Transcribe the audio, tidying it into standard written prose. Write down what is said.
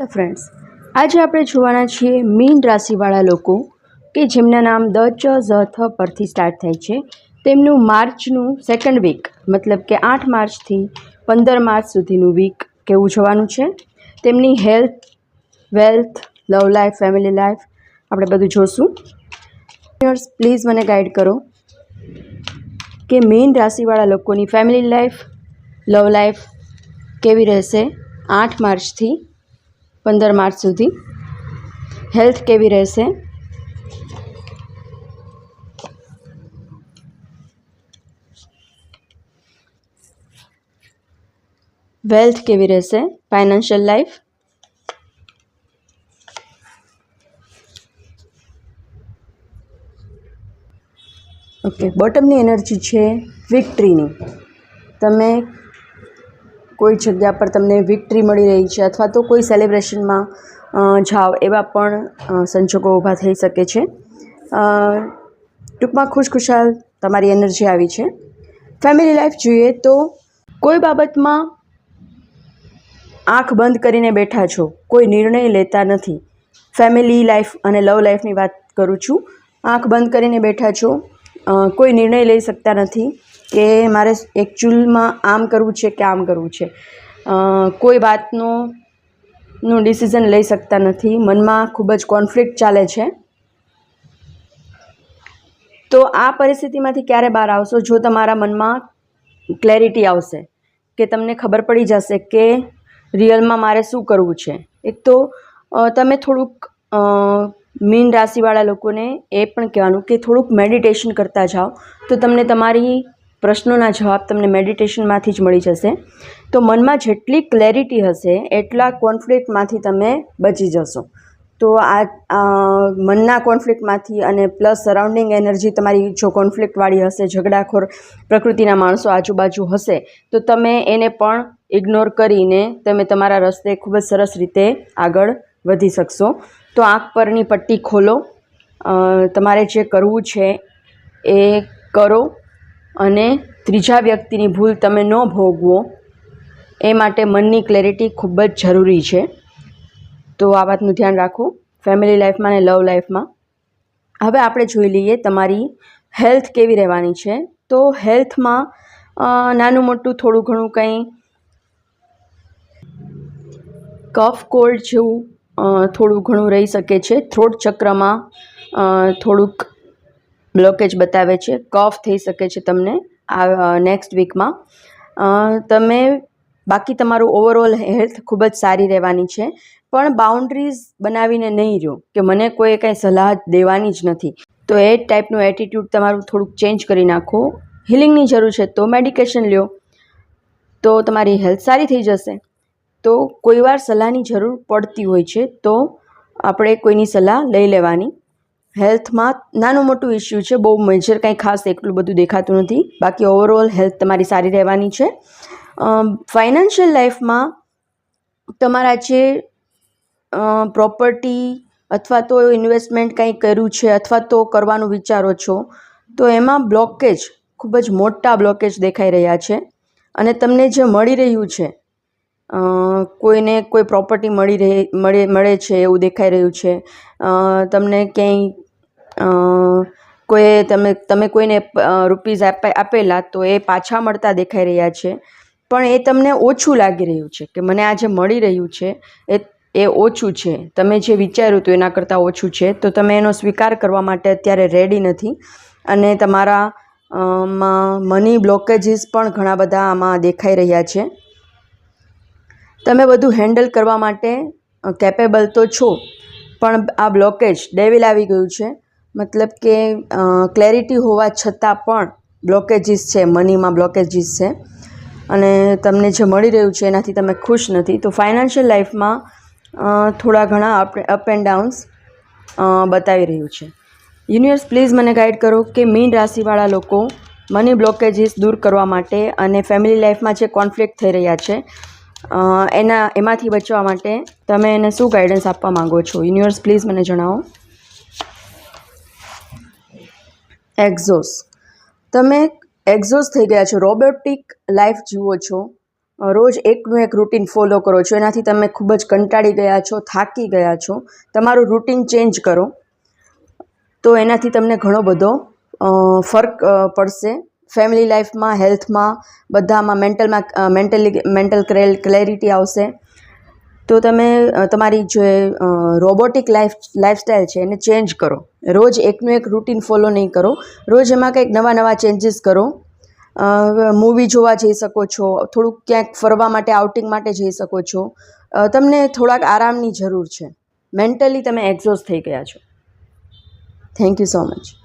Friends, આજે આપણે જોવાના છીએ મીન રાશિવાળા લોકો કે જેમના નામ દ ચ ઝ થ પરથી સ્ટાર્ટ થાય છે. તેમનું માર્ચનું સેકન્ડ વીક મતલબ કે 8 માર્ચથી 15 માર્ચ સુધીનું વીક કેવું જવાનું છે. તેમની health, wealth, love life, family life આપણે બધું જોશું. પ્લીઝ મને ગાઈડ કરો કે મીન રાશિવાળા લોકોની ફેમિલી લાઈફ, લવ લાઈફ કેવી રહેશે 8 માર્ચથી 15 માર્ચ સુધી. હેલ્થ કેવી રહેશે, વેલ્થ કેવી રહેશે, ફાઇનાન્શિયલ લાઈફ, ઓકે. બોટમની એનર્જી છે વિક્ટરીની. તમે કોઈ જગ્યા પર તમને વિક્ટરી મળી રહી છે અથવા તો કોઈ સેલિબ્રેશનમાં જાઓ એવા પણ સંજોગો ઊભા થઈ શકે છે. ટૂંકમાં ખુશખુશાલ તમારી એનર્જી આવી છે. ફેમિલી લાઈફ જોઈએ તો કોઈ બાબતમાં આંખ બંધ કરીને બેઠા છો, કોઈ નિર્ણય લેતા નથી. ફેમિલી લાઈફ અને લવ લાઈફની વાત કરું છું. આંખ બંધ કરીને બેઠા છો, કોઈ નિર્ણય લઈ શકતા નથી કે મારે એકચ્યુઅલમાં આમ કરવું છે કે આમ કરવું છે. કોઈ વાતનું ડિસિઝન લઈ શકતા નથી. મનમાં ખૂબ જ કોન્ફ્લિક્ટ ચાલે છે. તો આ પરિસ્થિતિમાંથી ક્યારે બહાર આવશો? જો તમારા મનમાં ક્લેરિટી આવશે કે તમને ખબર પડી જશે કે રિયલમાં મારે શું કરવું છે. એક તો તમે થોડુંક મીન રાશિવાળા લોકોને એ પણ કહેવાનું કે થોડુંક મેડિટેશન કરતા જાઓ તો તમને તમારી પ્રશ્નોના જવાબ તમને મેડિટેશનમાંથી જ મળી જશે. તો મનમાં જેટલી ક્લેરિટી હશે એટલા કોન્ફ્લિક્ટમાંથી તમે બચી જશો. તો આ મનના કોન્ફ્લિક્ટમાંથી અને પ્લસ સરાઉન્ડિંગ એનર્જી તમારી જો કોન્ફ્લિક્ટવાળી હશે, ઝઘડાખોર પ્રકૃતિના માણસો આજુબાજુ હશે તો તમે એને પણ ઇગ્નોર કરીને તમે તમારા રસ્તે ખૂબ જ સરસ રીતે આગળ વધી શકશો. તો આંખ પરની પટ્ટી ખોલો, તમારે જે કરવું છે એ કરો અને ત્રીજા વ્યક્તિની ભૂલ તમે ન ભોગવો એ માટે મનની ક્લેરિટી ખૂબ જ જરૂરી છે. તો આ વાતનું ધ્યાન રાખો ફેમિલી લાઈફમાં અને લવ લાઈફમાં. હવે આપણે જોઈ લઈએ તમારી હેલ્થ કેવી રહેવાની છે. તો હેલ્થમાં નાનું મોટું થોડું ઘણું કંઈ કફ કોલ્ડ જેવું થોડું ઘણું રહી શકે છે. થ્રોટ ચક્રમાં થોડુંક બ્લોકેજ બતાવે છે. કફ થઈ શકે છે તમને આ નેક્સ્ટ વીકમાં. તમે બાકી તમારું ઓવરઓલ હેલ્થ ખૂબ જ સારી રહેવાની છે. પણ બાઉન્ડ્રીઝ બનાવીને નહીં રહો કે મને કોઈ કાંઈ સલાહ દેવાની જ નથી. તો એ ટાઈપનું એટીટ્યૂડ તમારું થોડુંક ચેન્જ કરી નાખો. હિલિંગની જરૂર છે તો મેડિકેશન લ્યો તો તમારી હેલ્થ સારી થઈ જશે. તો કોઈવાર સલાહની જરૂર પડતી હોય છે તો આપણે કોઈની સલાહ લઈ લેવાની. હેલ્થમાં નાનું મોટું ઇસ્યુ છે, બહુ મેજર કાંઈ ખાસ એટલું બધું દેખાતું નથી. બાકી ઓવરઓલ હેલ્થ તમારી સારી રહેવાની છે. ફાઇનાન્શિયલ લાઈફમાં તમારા જે પ્રોપર્ટી અથવા તો ઇન્વેસ્ટમેન્ટ કંઈ કર્યું છે અથવા તો કરવાનું વિચારો છો તો એમાં બ્લોકેજ, ખૂબ જ મોટા બ્લોકેજ દેખાઈ રહ્યા છે. અને તમને જે મળી રહ્યું છે, કોઈને કોઈ પ્રોપર્ટી મળે છે એવું દેખાઈ રહ્યું છે. તમને ક્યાંય તમે કોઈને રૂપીઝ આપેલા તો એ પાછા મળતા દેખાઈ રહ્યા છે. પણ એ તમને ઓછું લાગી રહ્યું છે કે મને આ જે મળી રહ્યું છે એ ઓછું છે. તમે જે વિચાર્યું હતું એના કરતાં ઓછું છે. તો તમે એનો સ્વીકાર કરવા માટે અત્યારે રેડી નથી. અને તમારા મની બ્લોકેજીસ પણ ઘણા બધા આમાં દેખાઈ રહ્યા છે. તમે બધું હેન્ડલ કરવા માટે કેપેબલ તો છો પણ આ બ્લોકેજ ડેવિલ આવી ગયું છે. મતલબ કે ક્લેરિટી હોવા છતાં પણ બ્લોકેજીસ છે, મનીમાં બ્લોકેજીસ છે અને તમને જે મળી રહ્યું છે એનાથી તમે ખુશ નથી. તો ફાઇનાન્શિયલ લાઈફમાં થોડા ઘણા અપ એન્ડ ડાઉન્સ બતાવી રહ્યું છે. યુનિવર્સ પ્લીઝ મને ગાઈડ કરો કે મીન રાશિવાળા લોકો મની બ્લોકેજીસ દૂર કરવા માટે અને ફેમિલી લાઈફમાં જે કોન્ફ્લિક્ટ થઈ રહ્યા છે એમાંથી બચવા માટે તમે એને શું ગાઈડન્સ આપવા માગો છો? યુનિવર્સ પ્લીઝ મને જણાવો. એક્ઝોસ, તમે એક્ઝોસ થઈ ગયા છો, રોબોટિક લાઈફ જીવો છો. રોજ એકનું એક રૂટીન ફોલો કરો છો, એનાથી તમે ખૂબ જ કંટાળી ગયા છો, થાકી ગયા છો, તમારું રૂટીન ચેન્જ કરો તો એનાથી તમને ઘણો બધો ફરક પડશે ફેમિલી લાઈફમાં, હેલ્થમાં, બધામાં, મેન્ટલ ક્લેરિટી આવશે. તો તમે તમારી જે રોબોટિક લાઈફસ્ટાઈલ છે એને ચેન્જ કરો. રોજ એકનું એક રૂટીન ફોલો નહીં કરો, રોજ એમાં કંઈક નવા ચેન્જીસ કરો. મૂવી જોવા જઈ શકો છો, થોડુંક ક્યાંક ફરવા માટે, આઉટિંગ માટે જઈ શકો છો. તમને થોડાક આરામની જરૂર છે. મેન્ટલી તમે એક્ઝોસ્ટ થઈ ગયા છો. Thank you so much.